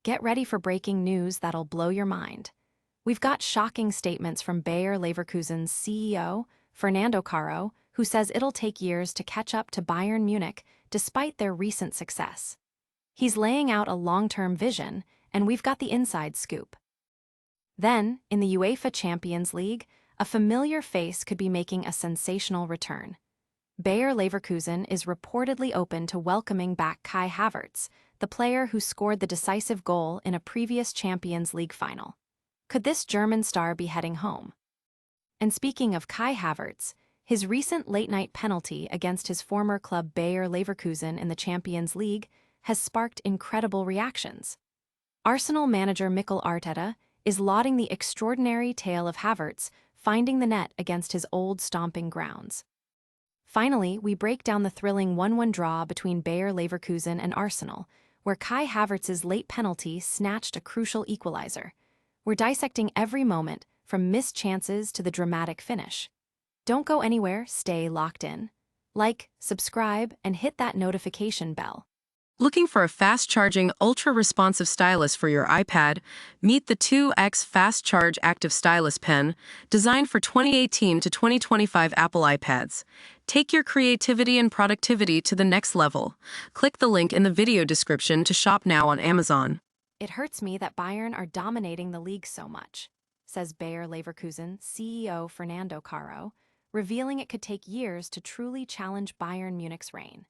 Get ready for breaking news that'll blow your mind. We've got shocking statements from Bayer Leverkusen's CEO, Fernando Carro, who says it'll take years to catch up to Bayern Munich despite their recent success. He's laying out a long-term vision, and we've got the inside scoop. Then, in the UEFA Champions League, a familiar face could be making a sensational return. Bayer Leverkusen is reportedly open to welcoming back Kai Havertz, the player who scored the decisive goal in a previous Champions League final. Could this German star be heading home? And speaking of Kai Havertz, his recent late-night penalty against his former club Bayer Leverkusen in the Champions League has sparked incredible reactions. Arsenal manager Mikel Arteta is lauding the extraordinary tale of Havertz finding the net against his old stomping grounds. Finally, we break down the thrilling 1-1 draw between Bayer Leverkusen and Arsenal, where Kai Havertz's late penalty snatched a crucial equalizer. We're dissecting every moment, from missed chances to the dramatic finish. Don't go anywhere, stay locked in. Like, subscribe, and hit that notification bell. Looking for a fast-charging, ultra-responsive stylus for your iPad? Meet the 2X Fast Charge Active Stylus Pen, designed for 2018 to 2025 Apple iPads. Take your creativity and productivity to the next level. Click the link in the video description to shop now on Amazon. It hurts me that Bayern are dominating the league so much, says Bayer Leverkusen CEO Fernando Carro, revealing it could take years to truly challenge Bayern Munich's reign.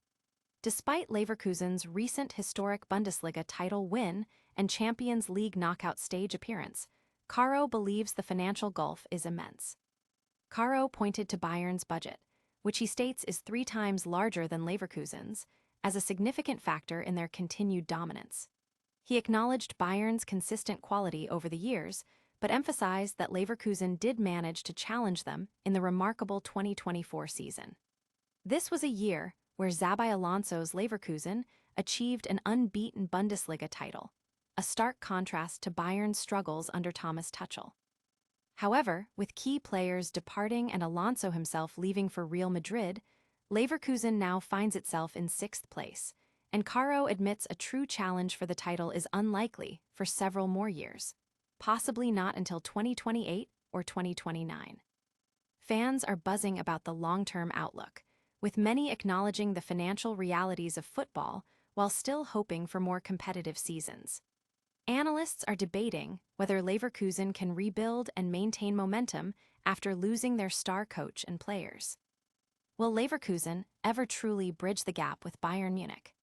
Despite Leverkusen's recent historic Bundesliga title win and Champions League knockout stage appearance, Carro believes the financial gulf is immense. Carro pointed to Bayern's budget, which he states is 3 times larger than Leverkusen's, as a significant factor in their continued dominance. He acknowledged Bayern's consistent quality over the years, but emphasized that Leverkusen did manage to challenge them in the remarkable 2024 season. This was a year where Xabi Alonso's Leverkusen achieved an unbeaten Bundesliga title, a stark contrast to Bayern's struggles under Thomas Tuchel. However, with key players departing and Alonso himself leaving for Real Madrid, Leverkusen now finds itself in 6th place, and Carro admits a true challenge for the title is unlikely for several more years, possibly not until 2028 or 2029. Fans are buzzing about the long-term outlook, with many acknowledging the financial realities of football while still hoping for more competitive seasons. Analysts are debating whether Leverkusen can rebuild and maintain momentum after losing their star coach and players. Will Leverkusen ever truly bridge the gap with Bayern Munich?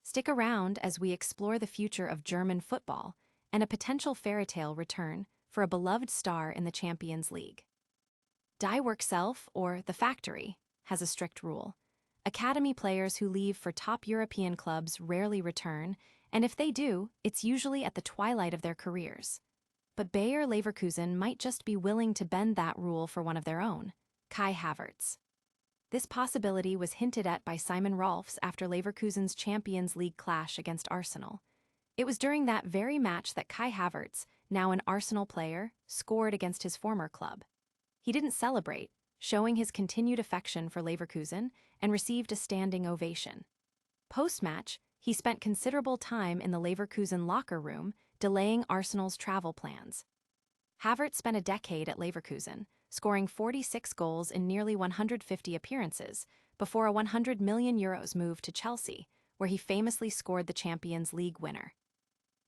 Stick around as we explore the future of German football and a potential fairytale return for a beloved star in the Champions League. Die Work Self, or The Factory, has a strict rule. Academy players who leave for top European clubs rarely return, and if they do, it's usually at the twilight of their careers. But Bayer Leverkusen might just be willing to bend that rule for one of their own, Kai Havertz. This possibility was hinted at by Simon Rolfs after Leverkusen's Champions League clash against Arsenal. It was during that very match that Kai Havertz, now an Arsenal player, scored against his former club. He didn't celebrate, showing his continued affection for Leverkusen, and received a standing ovation. Post-match, he spent considerable time in the Leverkusen locker room, delaying Arsenal's travel plans. Havertz spent a decade at Leverkusen, scoring 46 goals in nearly 150 appearances, before a €100 million move to Chelsea, where he famously scored the Champions League winner.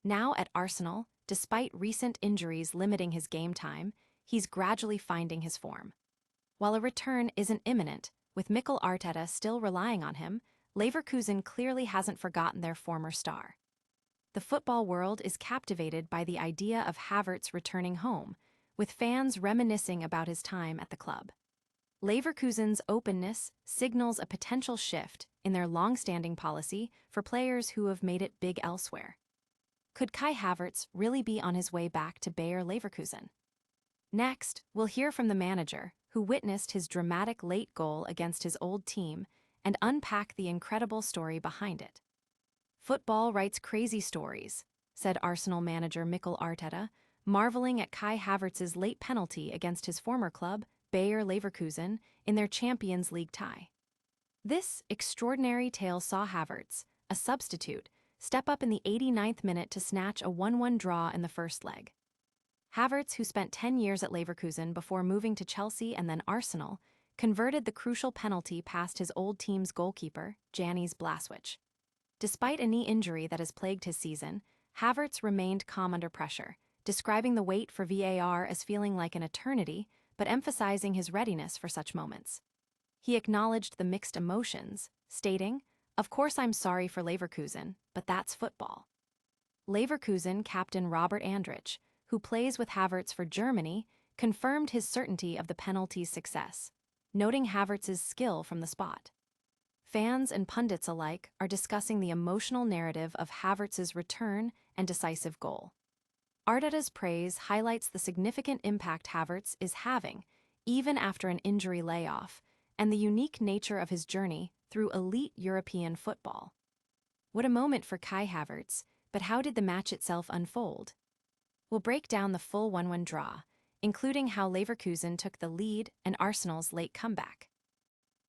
Now at Arsenal, despite recent injuries limiting his game time, he's gradually finding his form. While a return isn't imminent, with Mikel Arteta still relying on him, Leverkusen clearly hasn't forgotten their former star. The football world is captivated by the idea of Havertz returning home, with fans reminiscing about his time at the club. Leverkusen's openness signals a potential shift in their long-standing policy for players who have made it big elsewhere. Could Kai Havertz really be on his way back to Bayer Leverkusen? Next, we'll hear from the manager, who witnessed his dramatic late goal against his old team, and unpack the incredible story behind it. Football writes crazy stories, said Arsenal manager Mikel Arteta, marveling at Kai Havertz's late penalty against his former club, Bayer Leverkusen, in their Champions League tie. This extraordinary tale saw Havertz, a substitute, step up in the 89th minute to snatch a 1-1 draw in the first leg. Havertz, who spent 10 years at Leverkusen before moving to Chelsea and then Arsenal, converted the crucial penalty past his old team's goalkeeper, Janis Blaswich. Despite a knee injury that has plagued his season, Havertz remained calm under pressure, describing the wait for VAR as feeling like an eternity, but emphasizing his readiness for such moments. He acknowledged the mixed emotions, stating, "Of course I'm sorry for Leverkusen, but that's football." Leverkusen captain Robert Andrich, who plays with Havertz for Germany, confirmed his certainty of the penalty's success, noting Havertz's skill from the spot. Fans and pundits alike are discussing the emotional narrative of Havertz's return and decisive goal. Arteta's praise highlights the significant impact Havertz is having, even after an injury layoff, and the unique nature of his journey through elite European football. What a moment for Kai Havertz, but how did the match itself unfold? We'll break down the full 1-1 draw, including how Leverkusen took the lead and Arsenal's late comeback.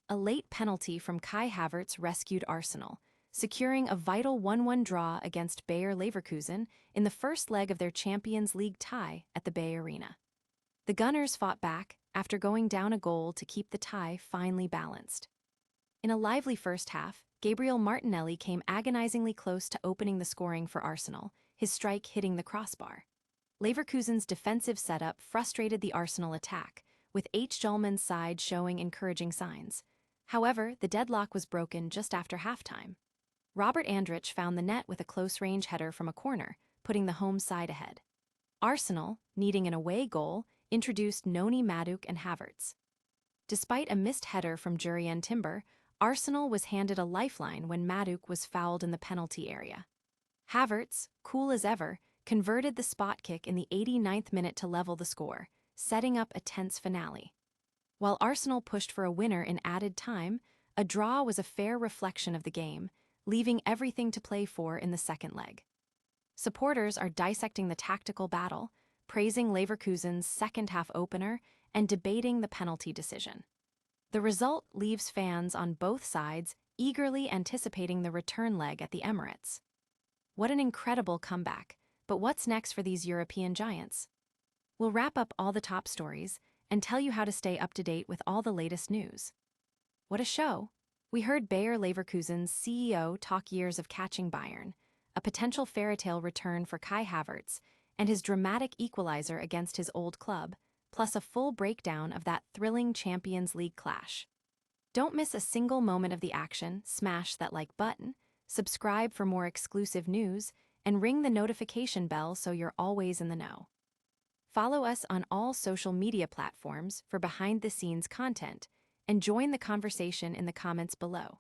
A late penalty from Kai Havertz rescued Arsenal, securing a vital 1-1 draw against Bayer Leverkusen in the first leg of their Champions League tie at the Bay Arena. The Gunners fought back after going down a goal to keep the tie finely balanced. In a lively first half, Gabriel Martinelli came agonizingly close to opening the scoring for Arsenal, his strike hitting the crossbar. Leverkusen's defensive setup frustrated the Arsenal attack, with H. Jolman's side showing encouraging signs. However, the deadlock was broken just after halftime. Robert Andrich found the net with a close-range header from a corner, putting the home side ahead. Arsenal, needing an away goal, introduced Noni Madueke and Havertz. Despite a missed header from Jurrien Timber, Arsenal was handed a lifeline when Madueke was fouled in the penalty area. Havertz, cool as ever, converted the spot kick in the 89th minute to level the score, setting up a tense finale. While Arsenal pushed for a winner in added time, a draw was a fair reflection of the game, leaving everything to play for in the second leg. Supporters are dissecting the tactical battle, praising Leverkusen's second-half opener, and debating the penalty decision. The result leaves fans on both sides eagerly anticipating the return leg at the Emirates. What an incredible comeback, but what's next for these European giants? We'll wrap up all the top stories and tell you how to stay up to date with all the latest news. What a show! We heard Bayer Leverkusen's CEO talk years of catching Bayern, a potential fairy-tale return for Kai Havertz, and his dramatic equalizer against his old club, plus a full breakdown of that thrilling Champions League clash. Don't miss a single moment of the action, smash that like button, subscribe for more exclusive news, and ring the notification bell so you're always in the know. Follow us on all social media platforms for behind-the-scenes content, and join the conversation in the comments below.